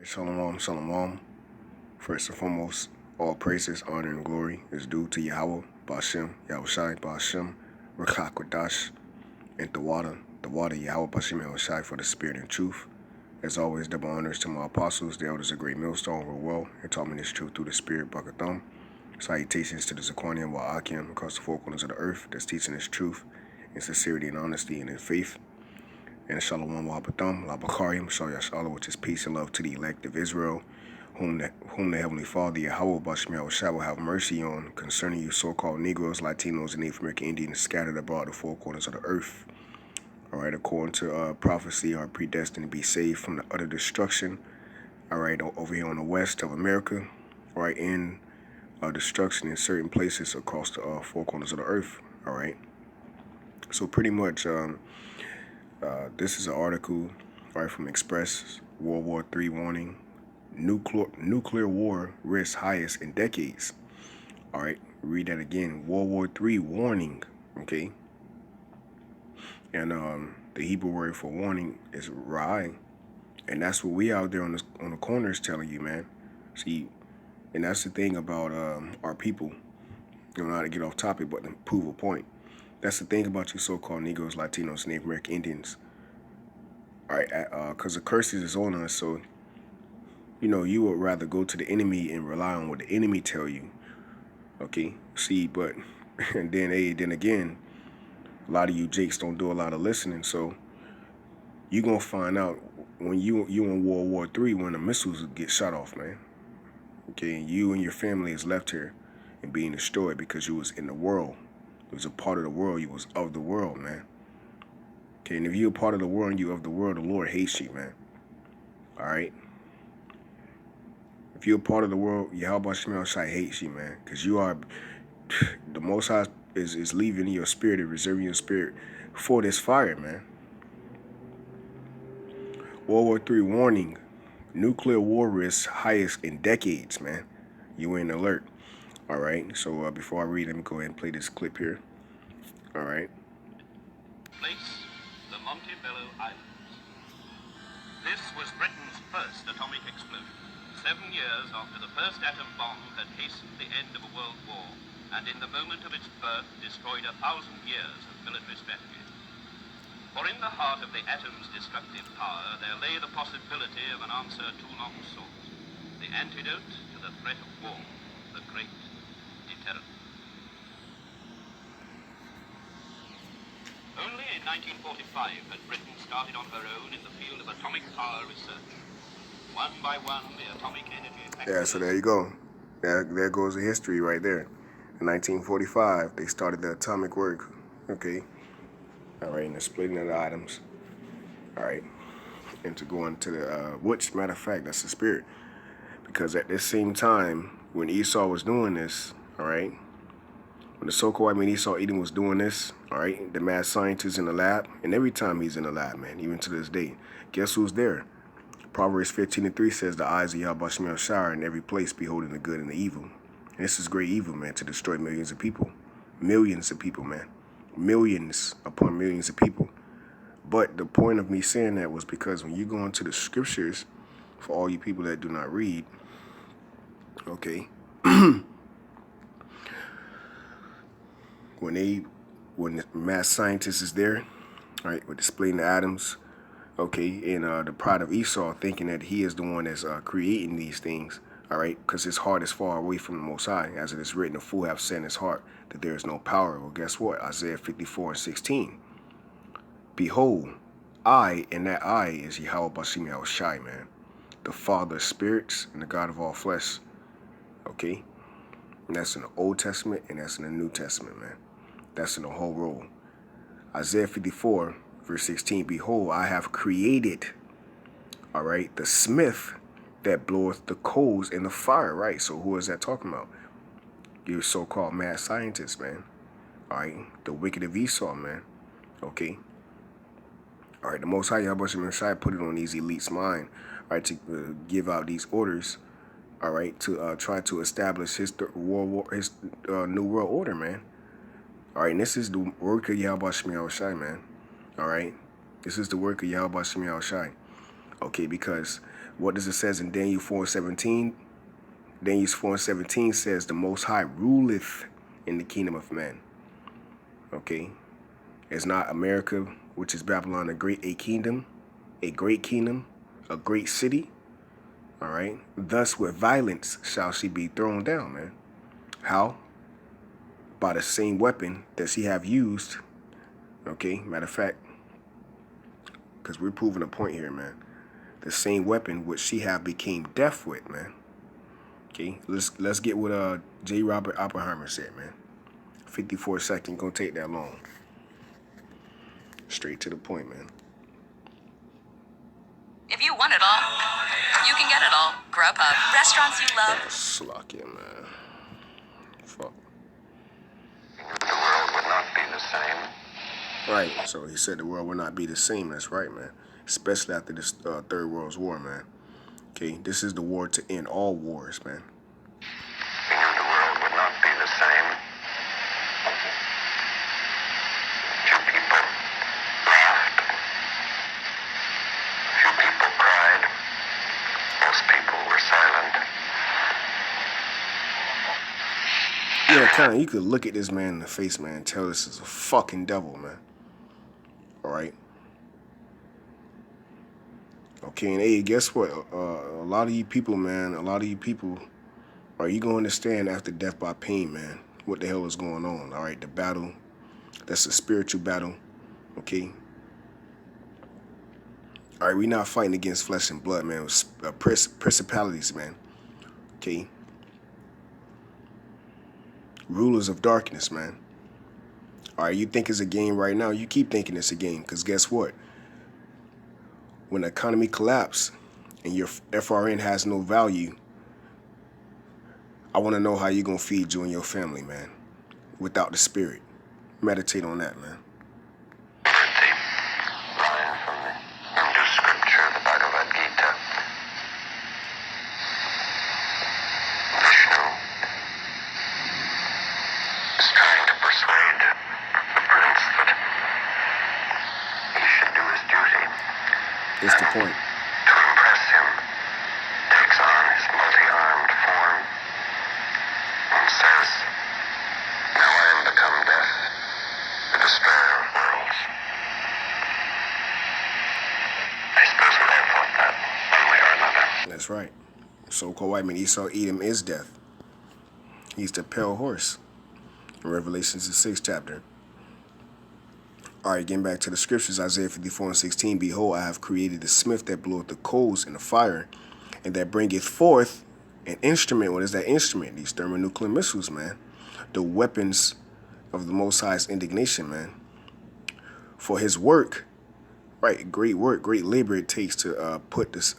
Shalom, shalom. First and foremost, all praises, honor, and glory is due to Yahawah, Bashem, Yahushai, Bashem, Rakakwadash, and the water, Yahawah, Bashem, Yahushai, for the spirit and truth. As always, double honors to my apostles, the elders of Great Millstone, were well, and taught me this truth through the spirit, Bakathum. Salutations to the Zaquanium, Wa'akim, across the four corners of the earth, that's teaching this truth in sincerity and honesty and in faith. And Shalom Wabatham, Labakarim, Shal which is peace and love to the elect of Israel, whom the Heavenly Father, Yahawah Bashem Yahushua, will have mercy on concerning you so-called Negroes, Latinos, and Native American Indians scattered abroad the four corners of the earth. Alright, according to prophecy, are predestined to be saved from the utter destruction. Alright, over here on the west of America, alright, in destruction in certain places across the four corners of the earth. Alright, so pretty much, this is an article right from Express. World War III warning. Nuclear war risks highest in decades. All right, read that again. World War III warning. Okay. And the Hebrew word for warning is rai, and that's what we out there on the corners telling you, man. See, and that's the thing about our people. You know how to get off topic, but to prove a point. That's the thing about you so-called Negroes, Latinos, Native American Indians. All right, because the curses is on us, so you know you would rather go to the enemy and rely on what the enemy tell you. Okay, see, but and then again, a lot of you jakes don't do a lot of listening, so you gonna find out when you in World War III when the missiles get shot off, man. Okay, and you and your family is left here and being destroyed because you was in the world. It was a part of the world. You was of the world, man. Okay, and if you're a part of the world and you of the world, the Lord hates you, man. All right? If you're a part of the world, Yahawah Shemel Shai hates you, man. Because you are, the Most High is leaving your spirit and reserving your spirit for this fire, man. World War III warning. Nuclear war risks highest in decades, man. You in alert. All right? So before I read, let me go ahead and play this clip here. All right? Place, the Montebello Islands. This was Britain's first atomic explosion, 7 years after the first atom bomb had hastened the end of a world war, and in the moment of its birth destroyed 1,000 years of military strategy. For in the heart of the atom's destructive power there lay the possibility of an answer too long sought, the antidote to the threat of war, the great deterrent. Only in 1945 had Britain started on her own in the field of atomic power research. One by one, the atomic energy factories... Yeah, so there you go. There goes the history right there. In 1945, they started the atomic work. Okay. All right, and the splitting of the items. All right. And to go into the, which, matter of fact, that's the spirit. Because at this same time, when Esau was doing this, all right, when the so-called Esau Edom was doing this, all right, the mad scientist in the lab, and every time he's in the lab, man, even to this day, guess who's there? Proverbs 15:3 says, the eyes of Yahweh Shemel Shai in every place beholding the good and the evil. And this is great evil, man, to destroy millions of people. Millions of people, man. Millions upon millions of people. But the point of me saying that was because when you go into the scriptures, for all you people that do not read, okay, when the mass scientist is there, right, with displaying the atoms, okay, and the pride of Esau thinking that he is the one that's creating these things, all right, because his heart is far away from the Most High, as it is written, a fool hath said in his heart that there is no power. Well, guess what? Isaiah 54:16. Behold, I, and that I is Yahawah Bashem Yahushai, man, the Father of spirits and the God of all flesh, okay? And that's in the Old Testament and that's in the New Testament, man. That's in the whole roll. Isaiah 54:16, behold, I have created, all right, the smith that bloweth the coals in the fire, right? So who is that talking about? Your so-called mad scientist, man. All right, the wicked of Esau, man. Okay. All right, the Most High Yahweh Shai put it on these elites' mind, all right, to give out these orders, all right, to try to establish his new world order, man. All right, and this is the work of Yahweh Shai, man. All right, this is the work of Yahweh Shai. Okay, because What does it says in Daniel 4:17? Daniel 4:17 says, the Most High ruleth in the kingdom of man. Okay? It's not America, which is Babylon, a great kingdom, a great city. All right? Thus with violence shall she be thrown down, man. How? By the same weapon that she have used. Okay? Matter of fact, because we're proving a point here, man. The same weapon which she have became deaf with, man. Okay, let's get what J. Robert Oppenheimer said, man. 54 seconds, gonna take that long. Straight to the point, man. If you want it all, you can get it all. Grubhub. Restaurants you love. Slock it, man. Fuck. The world would not be the same. Right, so he said the world will not be the same. That's right, man. Especially after this Third World War, man. Okay, this is the war to end all wars, man. He knew the world would not be the same. Few people laughed. Few people cried. Most people were silent. Yeah, kind of. You could look at this man in the face, man, and tell this is a fucking devil, man. All right. Okay, and hey, guess what? A lot of you people, man, are you going to understand after death by pain, man, what the hell is going on? All right, the battle, that's a spiritual battle, okay? All right, we're not fighting against flesh and blood, man. It's, principalities, man, okay? Rulers of darkness, man. All right, you think it's a game right now, you keep thinking it's a game, because guess what? When the economy collapses and your FRN has no value, I want to know how you're going to feed you and your family, man, without the spirit. Meditate on that, man. Line from the Hindu scripture, the Bhagavad Gita. Vishnu is trying to persuade the prince that he should do his duty. It's the point. To impress him, takes on his multi-armed form and says, now I am become death, the destroyer of worlds. I suppose we all thought that, one way or another. That's right. So-called white man Esau Edom is death. He's the pale horse in Revelations, the 6th chapter. All right, getting back to the scriptures, Isaiah 54:16, behold, I have created the smith that bloweth the coals in the fire, and that bringeth forth an instrument. What is that instrument? These thermonuclear missiles, man. The weapons of the Most High's indignation, man. For his work, right, great work, great labor it takes to put this,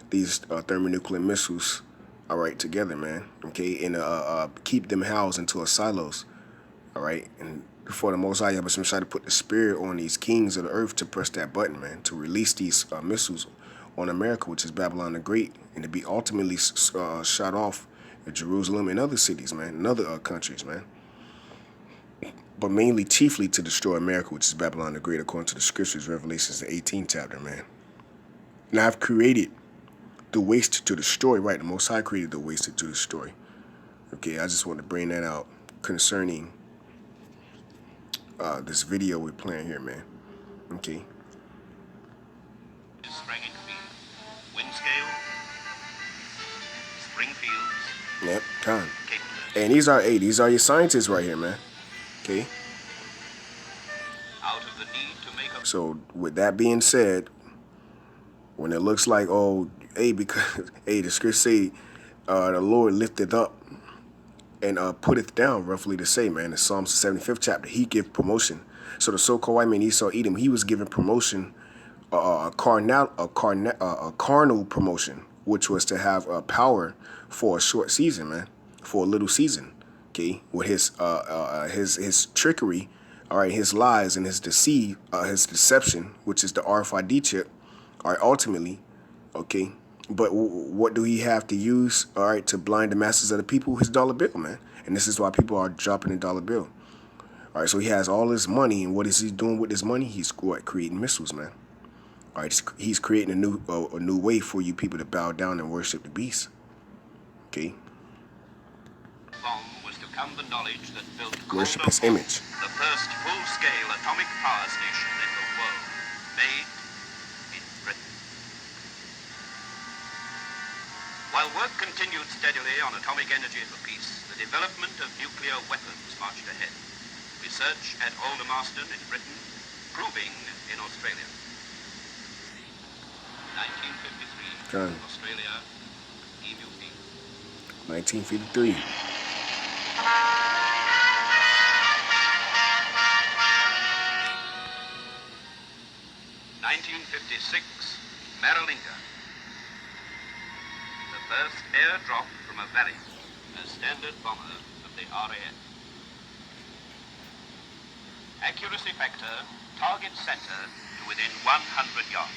these thermonuclear missiles, all right, together, man, okay, and keep them housed into a silos, all right, and before the Most High Yahawashi try to put the spirit on these kings of the earth to press that button, man, to release these missiles on America, which is Babylon the Great, and to be ultimately shot off at Jerusalem and other cities, man, and other countries, man. But mainly, chiefly to destroy America, which is Babylon the Great, according to the scriptures, Revelations, the 18th chapter, man. And I've created the waste to destroy, right? The Most High created the waste to destroy. Okay, I just want to bring that out concerning this video we're playing here, man. Okay. Sprang into being. Windscale, Springfields, Yep, time. Cape And these are your scientists right here, man. Okay. out of the need to make a So with that being said, when it looks like, oh, hey, because hey, the scripts say the Lord lifteth up and putteth down, roughly to say, man, in Psalms 75th chapter, he give promotion. So the so-called white man Esau Edom, he was given promotion, a carnal promotion, which was to have power for a short season, man, for a little season, okay, with his trickery, all right, his lies and his deception, which is the RFID chip, all right, ultimately, okay. But what do he have to use, all right, to blind the masses of the people? His dollar bill, man. And this is why people are dropping the dollar bill. All right, so he has all this money, and what is he doing with this money? He's what, creating missiles, man. All right, he's creating a new way for you people to bow down and worship the beast. Okay. Bomb was to come the knowledge that built Worship his image. the first full-scale atomic power station in the world, made in Britain. While work continued steadily on atomic energy for peace, the development of nuclear weapons marched ahead. Research at Aldermaston in Britain, proving in Australia. 1953, Australia, EMUP. 1953. 1956, Maralinga. The first airdrop from a valley, a standard bomber of the RAF. Accuracy factor, target center to within 100 yards.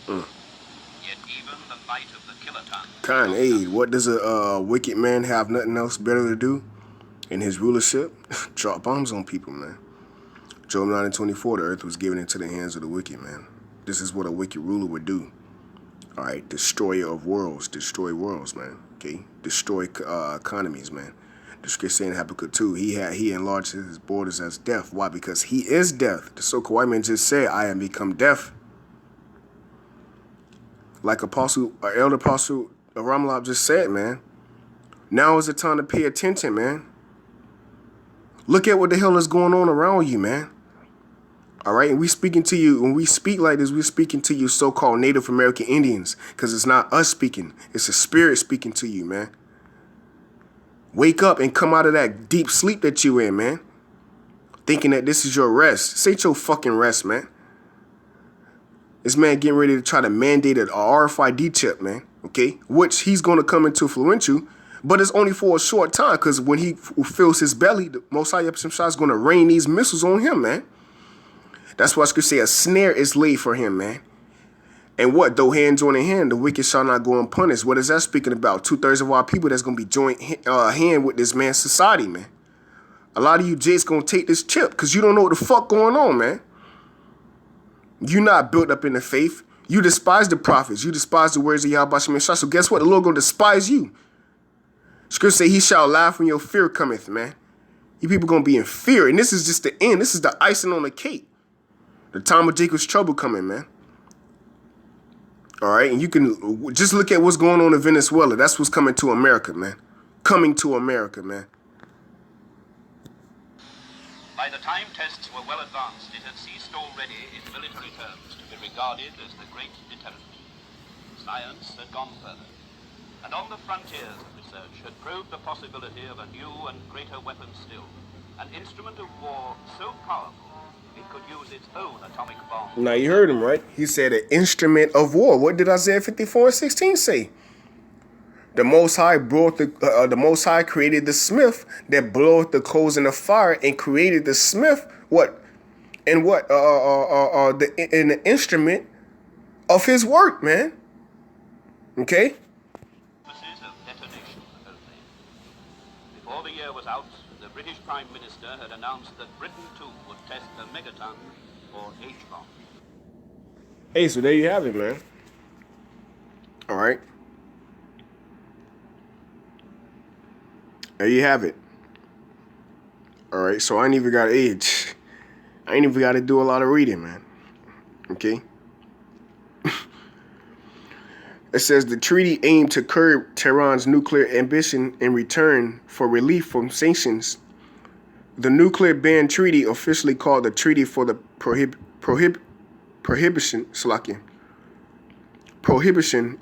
Yet even the might of the kiloton. Hey, what does a wicked man have nothing else better to do in his rulership? Drop bombs on people, man. Job 9:24, the earth was given into the hands of the wicked, man. This is what a wicked ruler would do. All right, destroyer of worlds, destroy worlds, man. Okay, destroy economies, man. The scripture saying Habakkuk 2, he enlarged his borders as death. Why? Because he is death. The so-called white man just said, I am become death. Like Elder Apostle Ramalab just said, man. Now is the time to pay attention, man. Look at what the hell is going on around you, man. All right, and we speaking to you, when we speak like this, we're speaking to you so-called Native American Indians, because it's not us speaking. It's the spirit speaking to you, man. Wake up and come out of that deep sleep that you in, man. Thinking that this is your rest. This ain't your fucking rest, man. This man getting ready to try to mandate a RFID chip, man, okay? Which he's going to come into influential, but it's only for a short time, because when he fills his belly, the Most High Yahweh is going to rain these missiles on him, man. That's why Scripture say a snare is laid for him, man. And what? Though hands on in hand, the wicked shall not go unpunished. What is that speaking about? 2/3 of our people that's going to be joint hand with this man's society, man. A lot of you Jays going to take this chip because you don't know what the fuck going on, man. You not built up in the faith. You despise the prophets. You despise the words of YAHAWASHI. So guess what? The Lord going to despise you. Scripture say he shall laugh when your fear cometh, man. You people going to be in fear. And this is just the end. This is the icing on the cake. The time of Jacob's trouble coming, man. All right, and you can just look at what's going on in Venezuela. That's what's coming to America, man. Coming to America, man. By the time tests were well advanced, it had ceased already in military terms to be regarded as the great deterrent. Science had gone further, and on the frontiers of research had proved the possibility of a new and greater weapon still, an instrument of war so powerful it could use its own atomic bomb. Now you heard him, right? He said an instrument of war. What did Isaiah 54:16 say? The Most High the Most High created the smith that bloweth the coals in the fire, and created the smith what? And what? In the instrument of his work, man. Okay. Purposes of detonation only. Before the year was out, the British Prime Minister had announced that Britain too would test the megaton or H-bomb. Hey, so there you have it, man. All right. There you have it. All right, so I ain't even got to do a lot of reading, man. Okay. It says the treaty aimed to curb Tehran's nuclear ambition in return for relief from sanctions. The nuclear ban treaty, officially called the Treaty for the Prohibition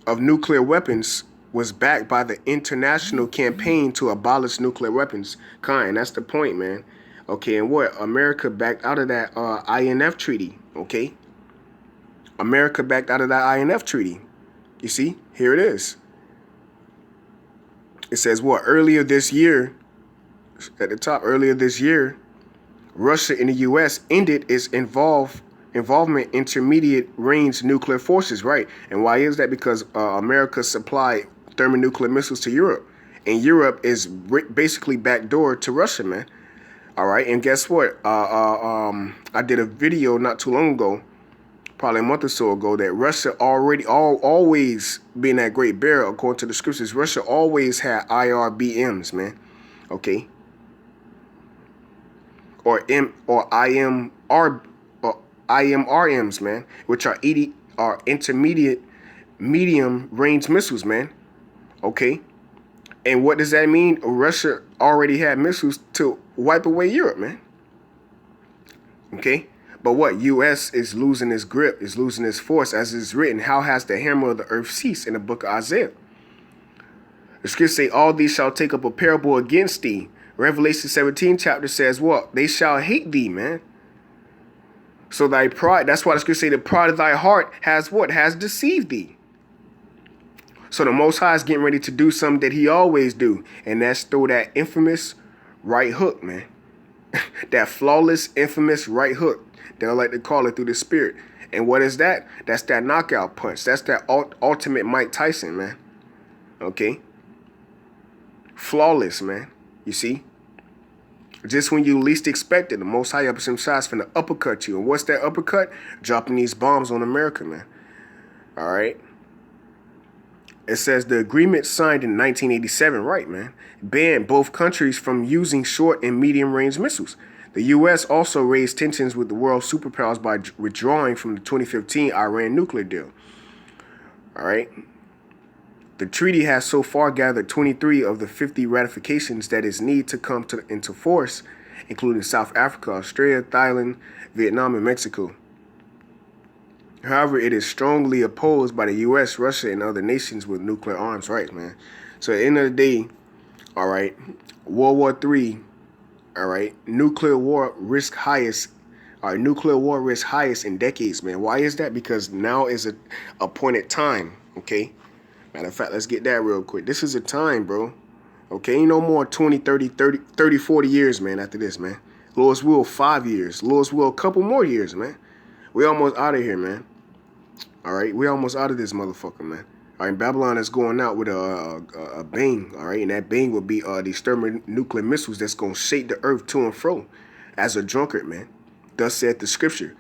of Nuclear Weapons, was backed by the international campaign to abolish nuclear weapons. That's the point, man. Okay, and what? America backed out of that INF treaty, okay? America backed out of that INF treaty. You see? Here it is. It says what? Earlier this year, Russia and the U.S. ended its involvement intermediate range nuclear forces, right? And why is that? Because America supplied thermonuclear missiles to Europe, and Europe is basically backdoor to Russia, man. All right, and guess what? I did a video not too long ago, probably a month or so ago, that Russia always being that great bear, according to the scriptures, Russia always had IRBMs, man. Okay. Or IMRMs, man, which are intermediate medium range missiles, man. Okay. And what does that mean? Russia already had missiles to wipe away Europe, man. Okay? But what? U.S. is losing its grip, is losing its force, as is written. How has the hammer of the earth ceased, in the book of Isaiah? The scriptures say, all these shall take up a parable against thee. Revelation 17 chapter says what? They shall hate thee, man. So thy pride, that's why the scriptures say the pride of thy heart has what? Has deceived thee. So the Most High is getting ready to do something that he always do. And that's throw that infamous right hook, man. That flawless, infamous right hook. They'll like to call it through the spirit. And what is that? That's that knockout punch. That's that ultimate Mike Tyson, man. Okay? Flawless, man. You see? Just when you least expect it, the Most High up some shots finna uppercut you. And what's that uppercut? Dropping these bombs on America, man. All right? It says the agreement signed in 1987, right, man, banned both countries from using short and medium range missiles. The U.S. also raised tensions with the world superpowers by withdrawing from the 2015 Iran nuclear deal. All right. The treaty has so far gathered 23 of the 50 ratifications that is needed to come into force, including South Africa, Australia, Thailand, Vietnam, and Mexico. However, it is strongly opposed by the U.S., Russia, and other nations with nuclear arms, right, man? So at the end of the day, all right, World War III, all right, nuclear war risk highest in decades, man. Why is that? Because now is a appointed time, okay? Matter of fact, let's get that real quick. This is a time, bro. Okay, no more 20, 30, 40 years, man, after this, man. Lord's will, 5 years. Lord's will, a couple more years, man. We almost out of here, man. All right, we almost out of this motherfucker, man. All right, Babylon is going out with a bang, all right? And that bang will be these thermonuclear missiles that's going to shake the earth to and fro as a drunkard, man. Thus saith the scripture.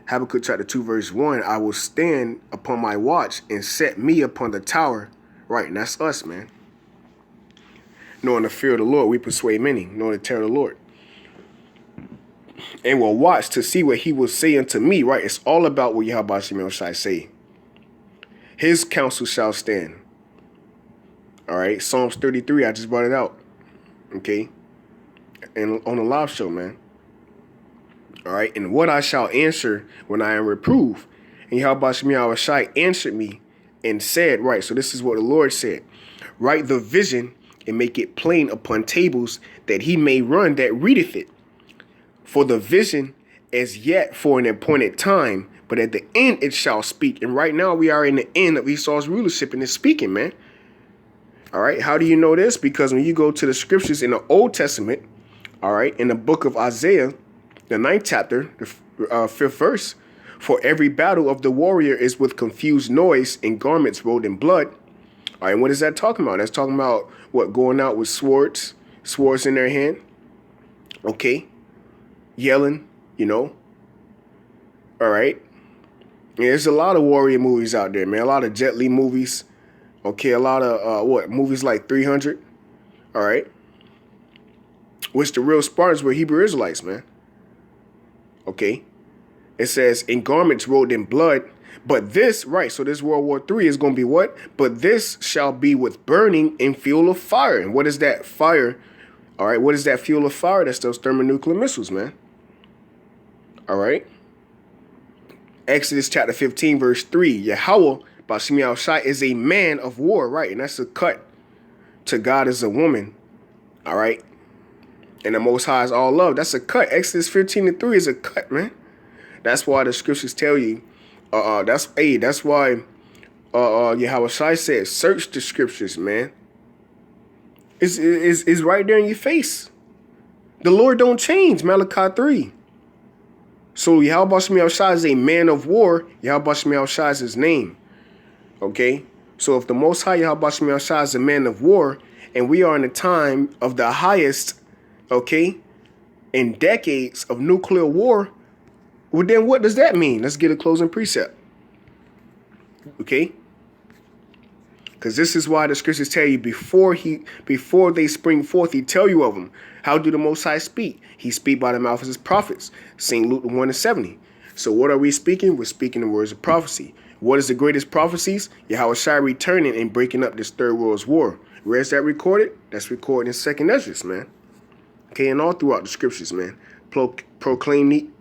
Habakkuk chapter 2, verse 1, I will stand upon my watch and set me upon the tower. Right, and that's us, man. Knowing the fear of the Lord, we persuade many. Knowing the terror of the Lord. And will watch to see what he will say unto me, right? It's all about what YAHAWASHI shall say. His counsel shall stand. All right, Psalms 33, I just brought it out. Okay? And on the live show, man. All right, and what I shall answer when I am reproved. And YAHAWASHI answered me and said, right, so this is what the Lord said. Write the vision and make it plain upon tables, that he may run that readeth it. For the vision is yet for an appointed time, but at the end it shall speak. And right now we are in the end of Esau's rulership, and it's speaking, man. All right, how do you know this? Because when you go to the scriptures in the Old Testament, all right, in the book of Isaiah, the 9th chapter, the 5th verse, for every battle of the warrior is with confused noise and garments rolled in blood. All right, what is that talking about? That's talking about what, going out with swords in their hand. Okay. Yelling, you know. All right. Yeah, there's a lot of warrior movies out there, man. A lot of Jet Li movies. Okay, a lot of movies like 300. All right. Which the real Spartans were Hebrew Israelites, man. Okay. It says, in garments rolled in blood. But this, right, so this World War III is going to be what? But this shall be with burning and fuel of fire. And what is that fire? All right, what is that fuel of fire? That's those thermonuclear missiles, man. All right. Exodus chapter 15, verse 3. YAHAWAH, Bashim is a man of war, right? And that's a cut to God as a woman. All right. And the Most High is all love. That's a cut. Exodus 15:3 is a cut, man. That's why the scriptures tell you. That's why YAHAWASHI said, search the scriptures, man. It's right there in your face. The Lord don't change, Malachi 3. So YAHAWASHI is a man of war. YAHAWASHI is his name. Okay? So if the Most High YAHAWASHI is a man of war, and we are in the time of the highest, okay, in decades of nuclear war, well, then what does that mean? Let's get a closing precept. Okay? Because this is why the scriptures tell you before they spring forth, he tell you of them. How do the Most High speak? He speak by the mouth of his prophets. St. Luke 1:70. So what are we speaking? We're speaking the words of prophecy. What is the greatest prophecies? YAHAWASHI returning and breaking up this third world's war. Where's that recorded? That's recorded in 2nd Ezra, man. Okay, and all throughout the scriptures, man. Proclaim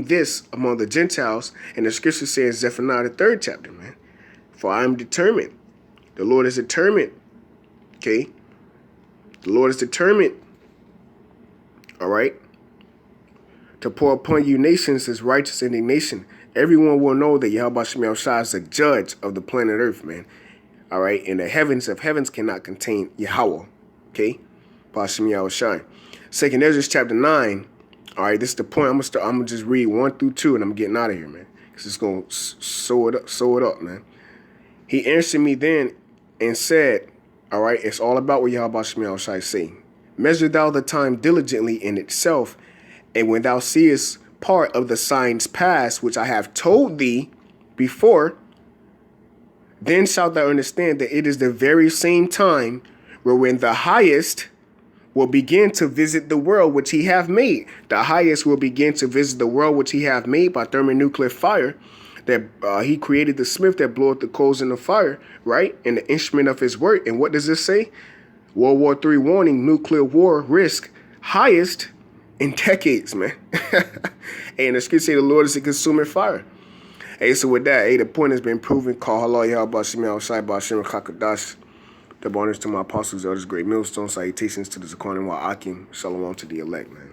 this among the Gentiles. And the scripture says Zephaniah the 3rd chapter, man. For I am determined. The Lord is determined. Okay? The Lord is determined. All right? To pour upon you nations his righteous indignation. Everyone will know that Yahawah is the judge of the planet Earth, man. All right? And the heavens of heavens cannot contain Yahawah. Okay? Bashem Yahawashi. 2nd Ezra chapter 9. All right, this is the point. I'm gonna just read 1 through 2, and I'm getting out of here, man. Because it's gonna sew it up, man. He answered me then and said, all right, it's all about what Yahawah say. Measure thou the time diligently in itself, and when thou seest part of the signs past, which I have told thee before, then shalt thou understand that it is the very same time wherein the highest will begin to visit the world which he hath made. The highest will begin to visit the world which he hath made by thermonuclear fire. That he created the smith that bloweth the coals in the fire, right? And the instrument of his work. And what does this say? World War III warning, nuclear war risk highest in decades, man. And the scripture say the Lord is a consuming fire. Hey, so with that, hey, the point has been proven. Call halal Yahawah the bonus to my apostles, elders, great millstone. Salutations to the Zaquan and Akim. Shalom to the elect, man.